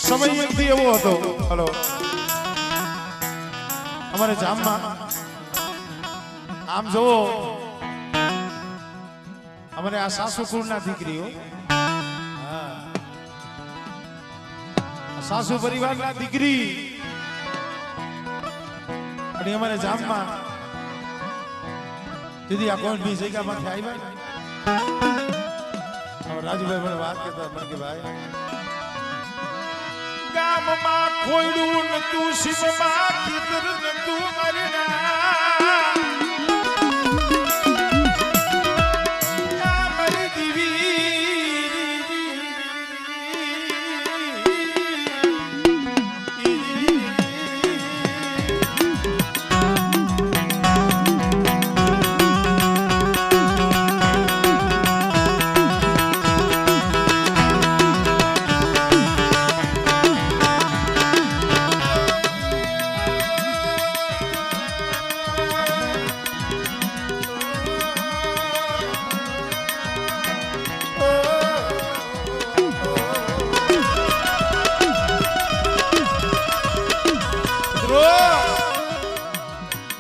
સમય એકથી એવો હતો હલો અમારે જામમાં આમ જોવો અમારે આ સાસુ કુળના દીકરીઓ સાસુ પરિવારના દીકરી અને અમારે જામમાં દીદી આ કોણ બી જગ્યામાંથી આવ્યા રાજુભાઈ મને વાત કરતા મને કે ભાઈ ગામમાં ખોયડું નતું સીમમાં ખેતર નતું મરણા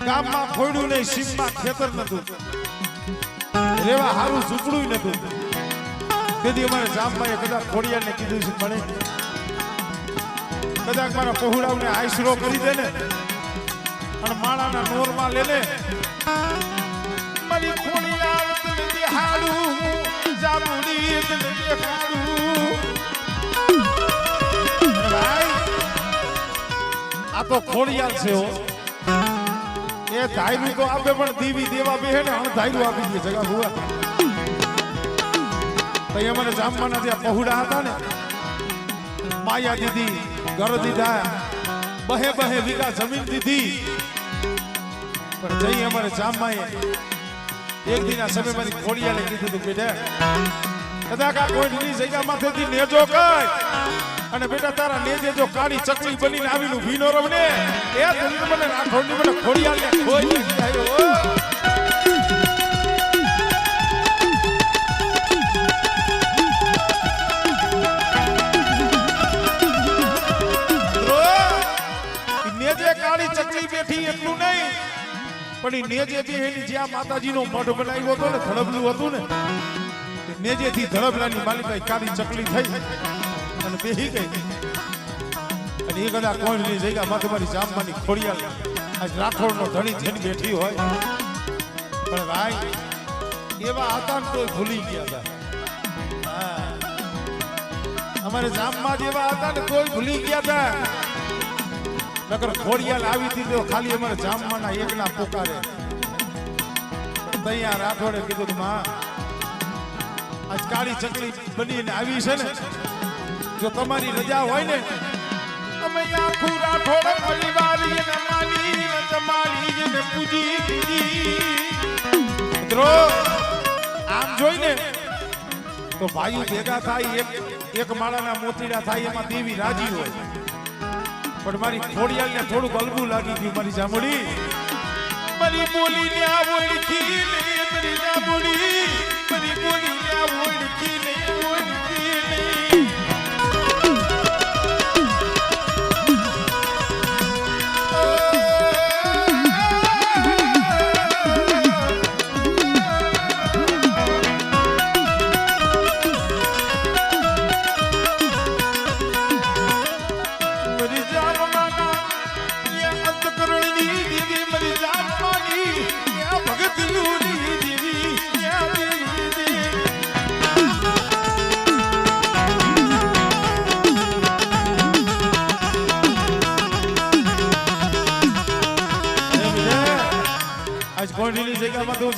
ગામમાં ખોયડું નહીં સીમમાં ખેતર નતું રેવા હારું ઝૂંપડું નતું તેથી અમારે જામમાં કદાચ ખોડિયાને કીધું છે મને કદાચ મારા પહોળાવને આશરો કરી દે ને અને માળાના નોરમાં લે ને મારી ખોડિયાર તને દેખાડું જામુડી તને દેખાડું ભાઈ આ તો ખોડિયાર છે હો એ ધાયરું તો આપે પણ દીવી દેવા બે ને ધાયરું આપી દે જગા ભુવા તો અમારે જામવાના ત્યાં પહોળા હતા ને માયા દીધી ઘર દીધા બહે બહે વીઘા જમીન દીધી પણ જઈ અમારે જામમાં એક દિના સમય મારી ખોડિયાને કીધું હતું બેટા કદાચ આ કોઈ જગ્યા માંથી નેજો કઈ અને બેટા તારા નેજે જો કાળી ચકલી બનીને આવીનું ભીનો રમને એ તમને મને રાખોડી મને ખોડિયાને ખોઈ આવ્યો નેજે કાળી ચકલી બેઠી એટલું નહીં પણ એ નેજે બેહીને જ્યાં માતાજીનો મઢ બનાવ્યો હતો ને ધડબલું હતું ને નેજેથી ધડબલાની માલિકાઈ કાળી ચકલી થઈ અને બેહી ગઈ અને એ કદાચ કોઈ નહીં જગ્યા માં તમારી જામવાની ખોડિયાલ આજ રાઠોડનો ધણી થઈને બેઠી હોય પણ ભાઈ એવા હતા ને તોય ભૂલી ગયા હતા અમારે જામમાં જેવા હતા ને તોય ભૂલી ગયા હતા નકર ખોડિયાલ આવી હતી તો ખાલી અમારે જામમાંના એકના પોકારે તૈયાર રાઠોડે કીધું માં આજ કાળી ચકલી બનીને આવી છે ને જો તમારી રજા હોય ને અમે આખું રાઠોડ પરિવાર એને માની ને જમાડી ને પૂજી મિત્રો આમ જોઈને તો ભાઈઓ ભેગા થાય એક માળાના મોતીડા થાય એમાં દેવી રાજી હોય પણ મારી ખોડિયાલને થોડુંક અલગું લાગી ગયું મારી જામડી મારી બોલી ને આ ઓળખી લે મારી જામડી મારી બોલી ને આ ઓળખી લે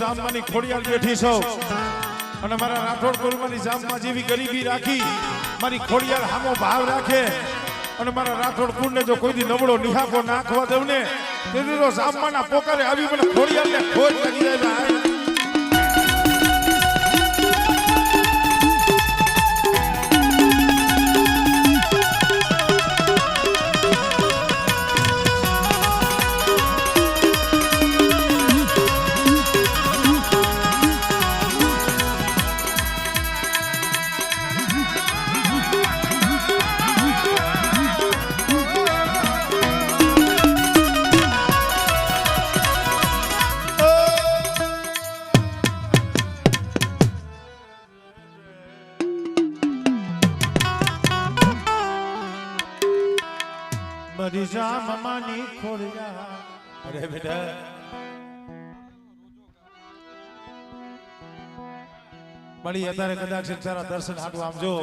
જામવાની ખોડિયાલ બેઠી છો અને મારા રાઠોડ કુળમાંની જામમાં જેવી ગરીબી રાખી મારી ખોડિયાલ હામો ભાવ રાખે અને મારા રાઠોડ કુળને જો કોઈ દી નબળો નિહાકો નાખવા દઉં ને તેથી તો જામમાંના પોકારે આવી મને ખોડિયાલને ખોજ લાગી જાય મારી જામમાની ખોડિયા અરે બેટા મળી અત્યારે કદાચ તારા દર્શન હાટું આમ જો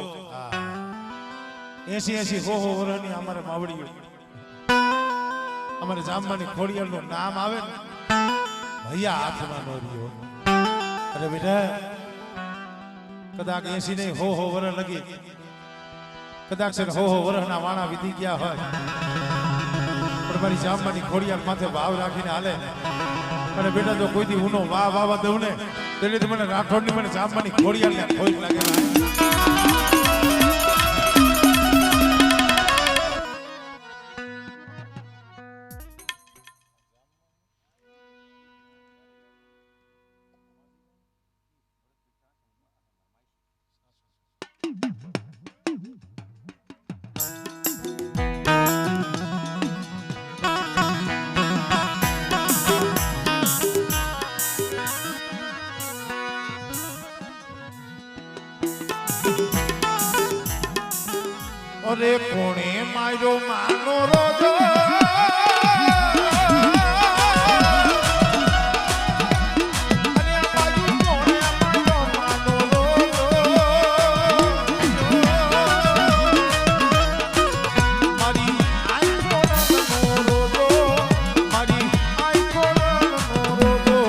80 હો વર્ષની અમારે માવડીઓ અમારે જામમાની ખોડિયાર નું નામ આવે ને ભૈયા હાથમાં નો રહ્યો અરે બેટા કદાચ 80 નહીં હો વર્ષ લગી કદાચ હો વર્ષના વાણા વીતી ગયા હોય પણ મારી જામમાની ખોડિયાર માથે ભાવ રાખીને હાલે અને બેટા જો કોઈ દી ઉનો વાહ વાવા દઉં ને એટલે મને રાઠોડની મને જામમાની ખોડિયાર ને ખોઈ લાગે અરે કોણે મારો માનો રોજો અરે આ બાજુ કોણે મારો માનો રોજો મારી આઈ કોણા રોજો મારી આઈ કોણા રોજો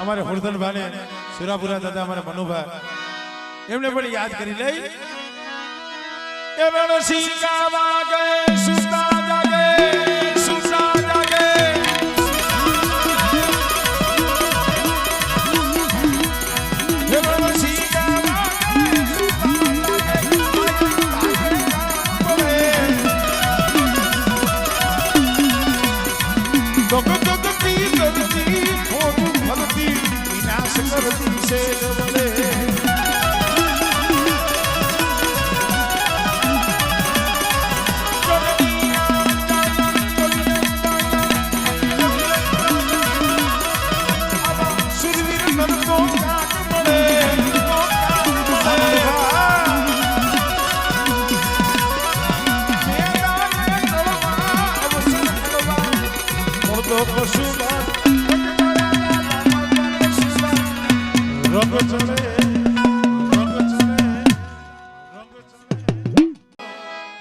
અમારે હુરદન ભાને સુરાપુરા દાદા અમારે મનુભાઈ એમને પણ યાદ કરી લઈ એ રણસિંહ ગાવા ગયે સુતા જાગે સુતા જાગે એ રણસિંહ ગાવા ગયે સુતા જાગે જગતી જગતી ખોટું ભલતી વિનાશ કરતી છે જવલે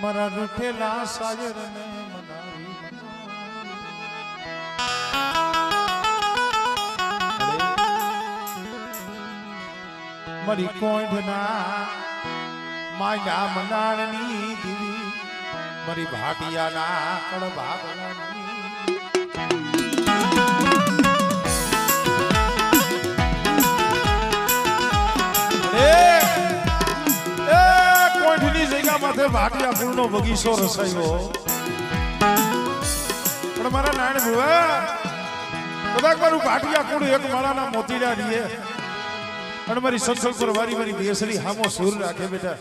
મારા રૂઠેલા સાયર ને મનાવી મારી કોઈના માયા મનાણની દીવી મારી ભાટિયાના કડભાગલાની માથે ભાટિયા ફૂલનો બગીચો રસાયો પણ મારા નારાયણ ભુવા કદાચ મારું ભાટિયા કુળ એક માળાના મોતીડા રીએ અને મારી સત્સંગ પર વારી વારી બેસરી હામો સુર રાખે બેટા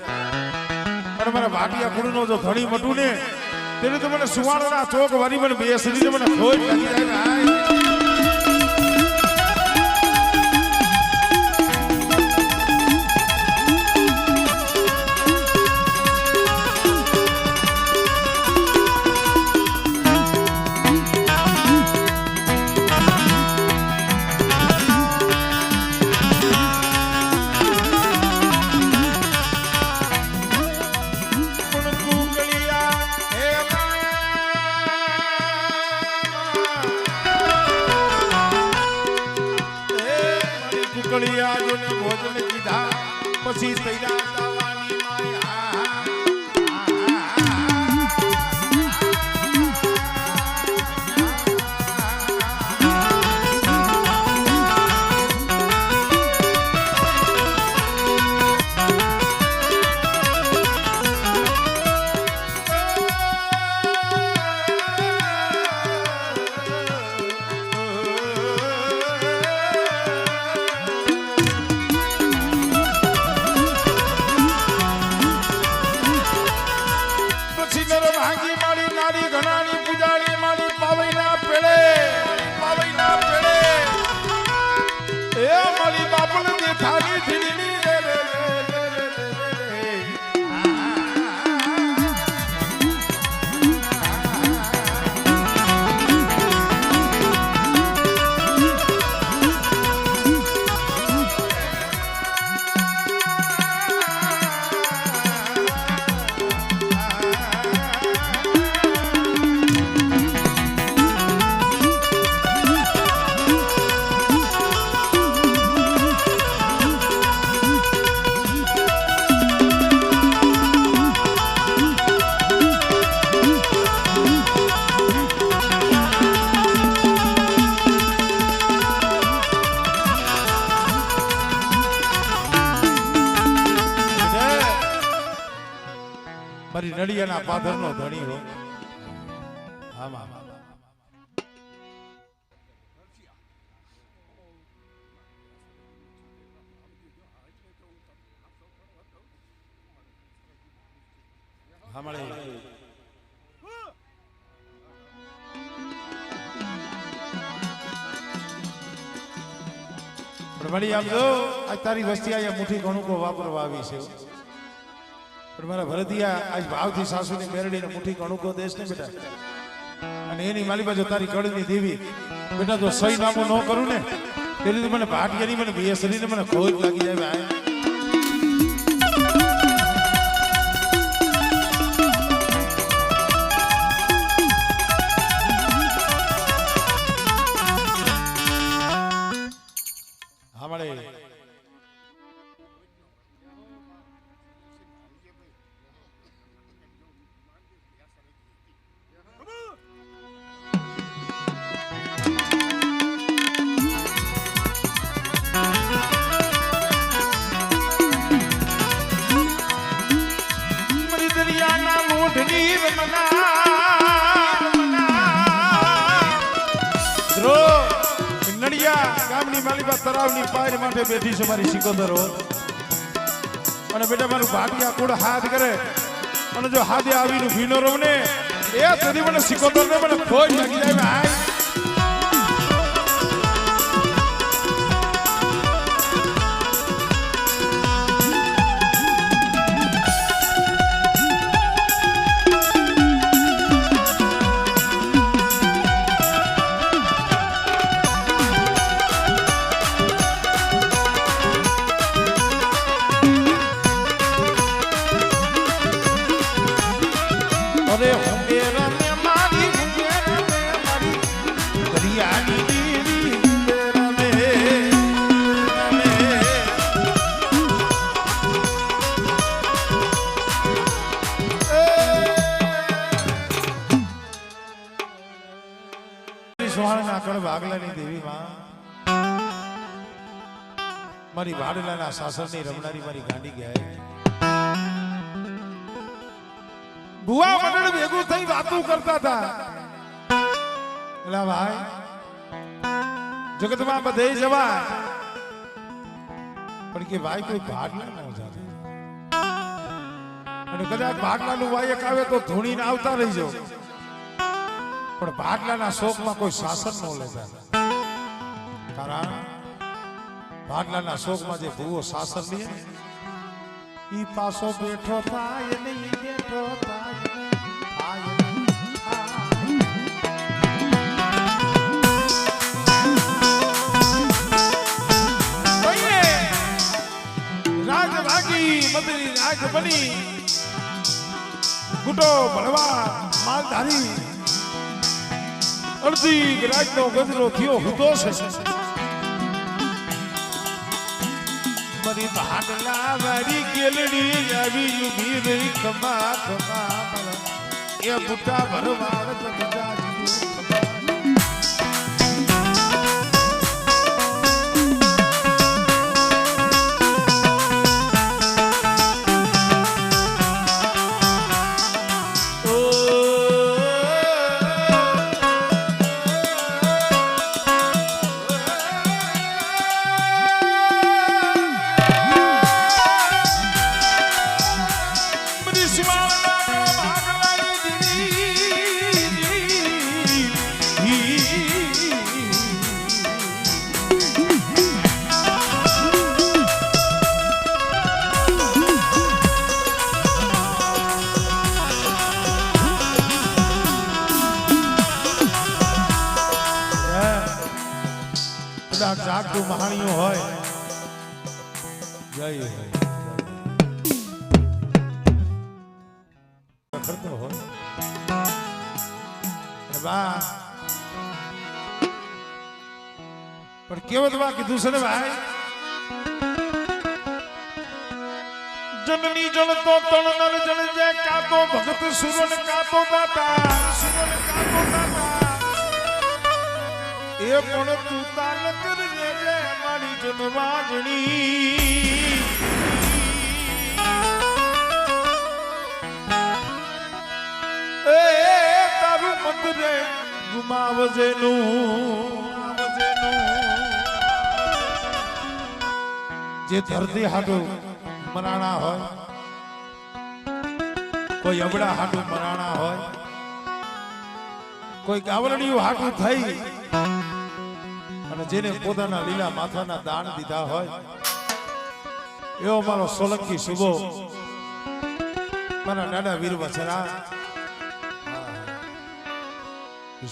અને મારા ભાટિયા કુળનો જો ધણી મટું ને તેને તો મને સુવાળાના ચોક વારી મને બેસરી મને ખોજ લાગી જાય હાય ભોજન કીધા પછી તૈયાર થવાની મારી નડિયાના પાદરનો ધણી હો આમાં હમણે વળી આમ જો આ તારી વસ્તી આયા મુઠ્ઠી ઘણું કો વાપરવા આવી છે પણ મારા ભરતિયા આજ ભાવથી સાસુની મેરડીને મુઠ્ઠી કણુકો દેશ ને બેટા અને એની માલી બાજુ તારી કળની દેવી બેટા જો સહી નામું ન કરું ને તેની મને ભાટિયાની મને બેસરીને મને ખોજ લાગી જાય હમણે તરાવની પાયર માટે બેઠી છે મારી સિકોદરો અને બેટા મારું ભાટિયા કુળ હાથ કરે અને જો હાથે આવીને ભીનો રહું ને એ સુધી મને સિકોદર ને મને ખોજ લાગી જાય ભાઈ ભાગલાની દેવી માં મારી વાડલાના સાસરની રમનારી મારી ગાંડી ગયા બુઆ મંડળ ભેગું થઈ વાતો કરતા હતા એલા ભાઈ જગતમાં બધે જવાય પણ કે ભાઈ કોઈ ભાગલા ન જાતો અને કદાચ ભાગલાનું વાયક આવે તો ધૂણીને આવતા રહી જાવ પણ ભાગલાના શોકમાં કોઈ શાસન ન લેતા કારણ ભાગલાના શોકમાં જે ભૂવો શાસન લે ઈ પાછો બેઠો થાય નહીં બેઠો થાય મંદિર આંખ બની ગુટો ભળવા માલધારી અડધી રાતનો ગજરો થયો હુતો છે મારી ભાગલા વાળી કેલડી આવી ઉભી રહી ખમા ખમા એ બુટા ભરવા જાગતું મહાણીઓ હોય જય કરતો હોય બા પણ કેવત વા કીધું છે ને ભાઈ જનની જણ તો તણ નર જણ જે કાતો ભગત સુરન કાતો દાતા સુરન કાતો દાતા એ પણ તું તાલ કરજે જે મારી જનવાજણી એ તારું મંદિરે ગુમાવજે નું જે ધરતી હાટું મરાણા હોય કોઈ અબડા હાટું મરાણા હોય કોઈ ગાવરણીયું હાટું થઈ અને જેને પોતાના લીલા માથાના દાન દીધા હોય એવો મારો સોલંકી શુભો મારા નાના વીર વછરા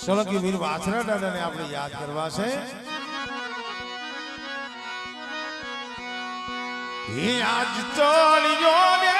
સોલંકી વીર વાછરા દાદાને આપણે યાદ કરવા છે એ આજ તોળિયો ને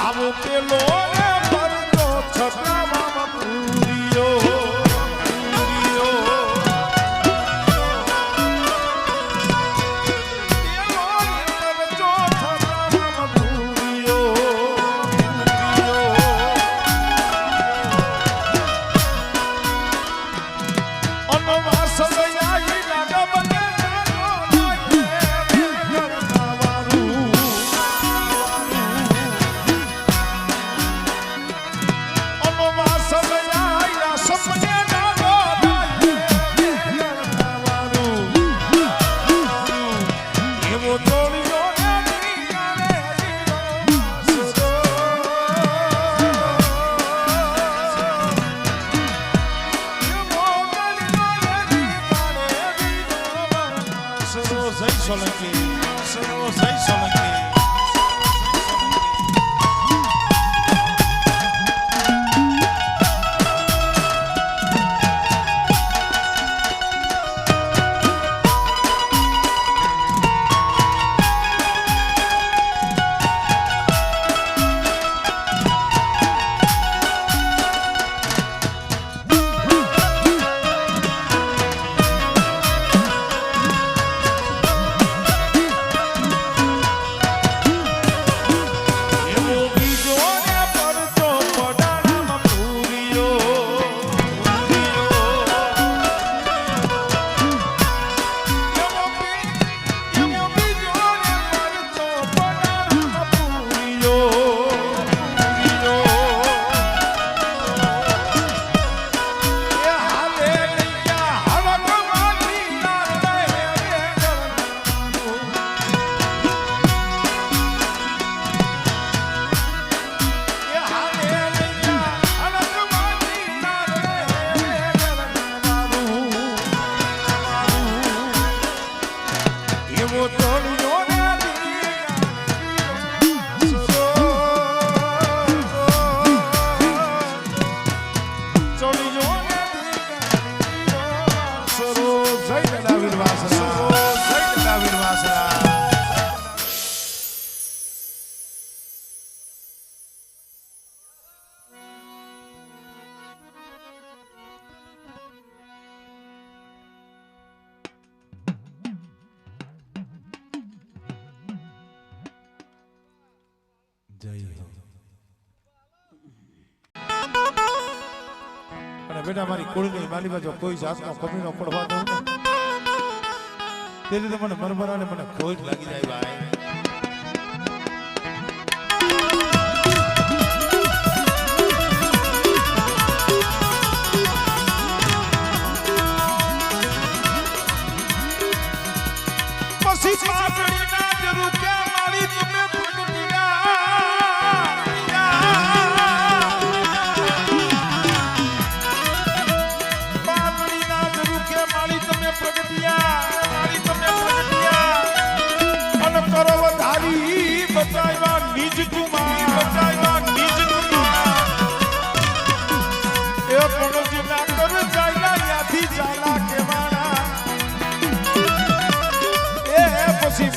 આવો પેલો પર તો છતાં પૂરી સોલંકી સરો જય સોલંકી બેટા મારી કુળની માલીમાં જો કોઈ જાતનો કમીનો પડવા દઉં ને તેથી તો મને મરમરાને મને ખોટ લાગી જાય ભાઈ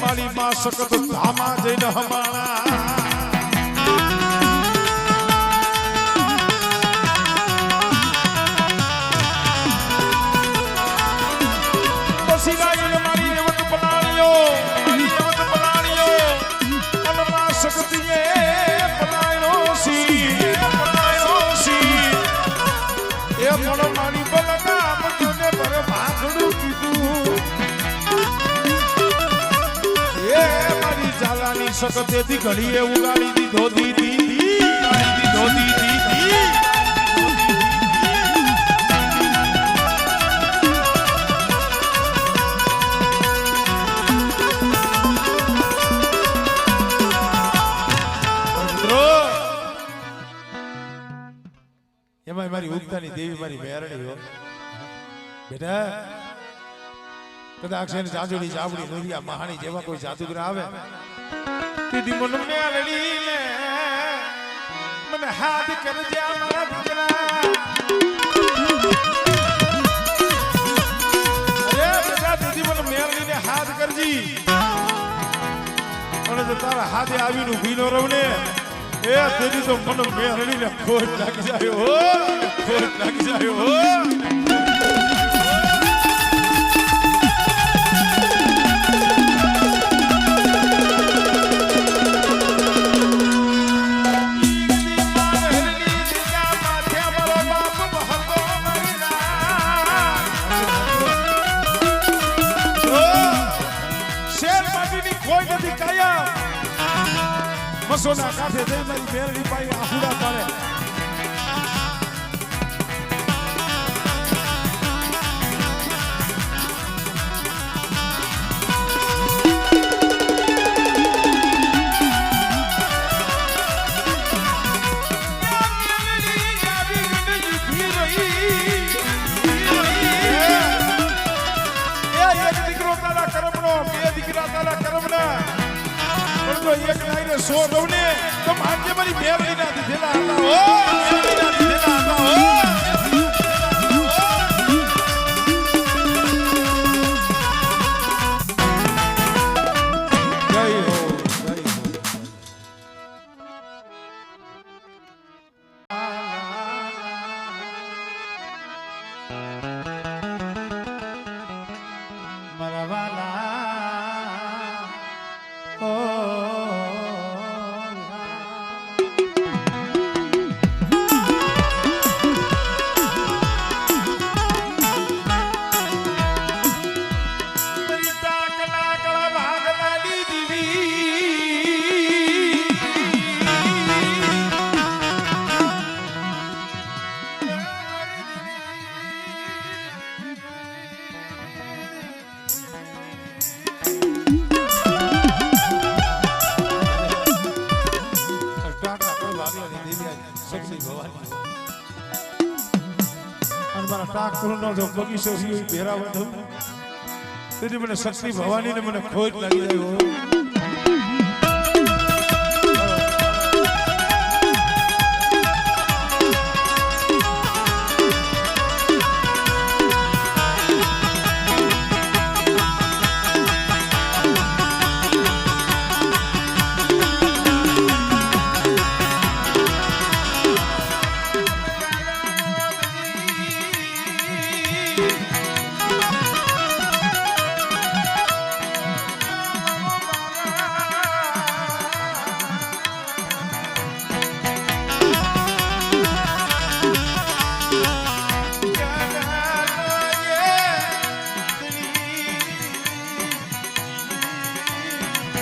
મારી માં સખત ધામા જઈને હમાણા પછી લાગીને મારી રેવત બનાવ્યો અને માં સખતીએ બનાવ્યો સી એ પણ મારી બલકા મને પર ભાગડું કીધું સકતેથી ઘડીએ ઉગાડી દીધો દીધી એમાં મારી ઉગતાની દેવી મારી મેરણી હો બેટા કદાચ છે જાજુડી જાવડી નોરિયા મહાણી જેવા કોઈ જાદુગર આવે દીદી મને મેલડી લે મને હાથ કરજે મારા દીકરા અરે બેટા દીદી મને મેલડી ને હાથ કરજી અને જો તારા હાથે આવીને ઊભી ન રહું ને એ દીદી તો મને મેલડી ને ખોટ લાગી જાય હો મસોના કાંઠે જઈ મારી મેરડી પાઈ આહુડા પાડે દીકરો તારા કરમનો બે દીકરા જો એક નાઈને 100 દઉં ને તો માનજે મારી મેરડીના દીધેલા હતા મેરડીના દીધેલા હતા બગીચો ભેરાવા દઉં તેથી મને શક્તિ ભવાની ને મને ખોટ લાગી જાય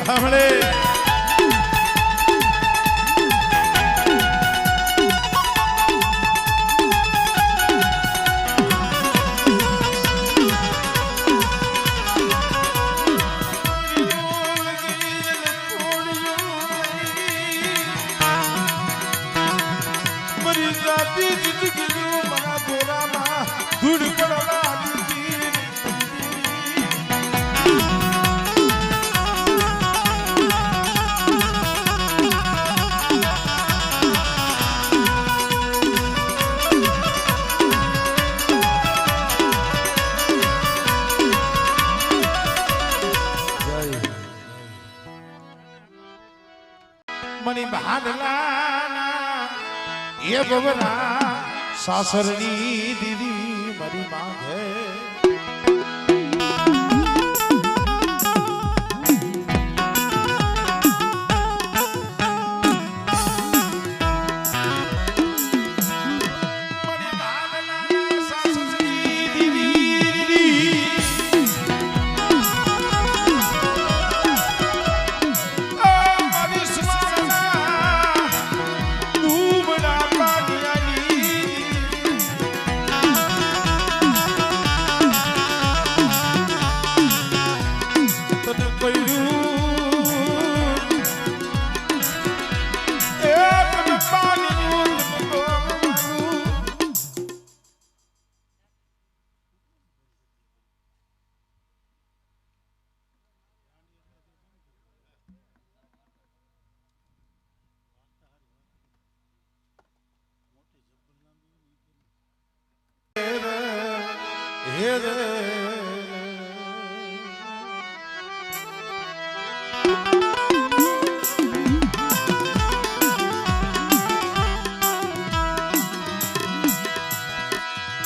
સાંભળે મારી જાતિ જિંદગી મારા દોરામાં ધૂળ પડવા મની બહાદલાના એ ગોબરા સાસરની દીદી મારી માંગે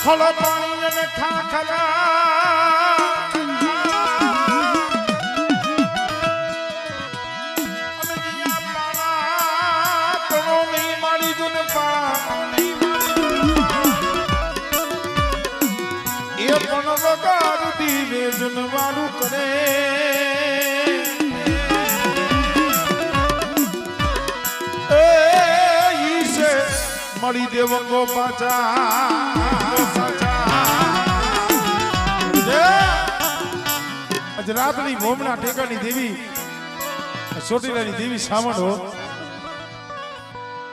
ખોલો પાણી અને ખાખરા અમે જીયા પાણા તનો નહીં મારી જુન પાણી એ પણ વગાર દીવે જુન વાળું કરે મળી દેવંગો પાછા આજ રાતની ભોમના ઠેકાની દેવી ચોટીલાની દેવી સામણો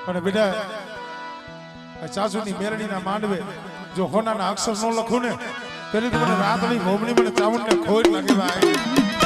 અને બેટા ચાચુની મેરડીના માંડવે જો હોનાના અક્ષર ન લખું ને પેલી તો મને રાતની ભોમની મને ચાવણને ખોટ લાગે ભાઈ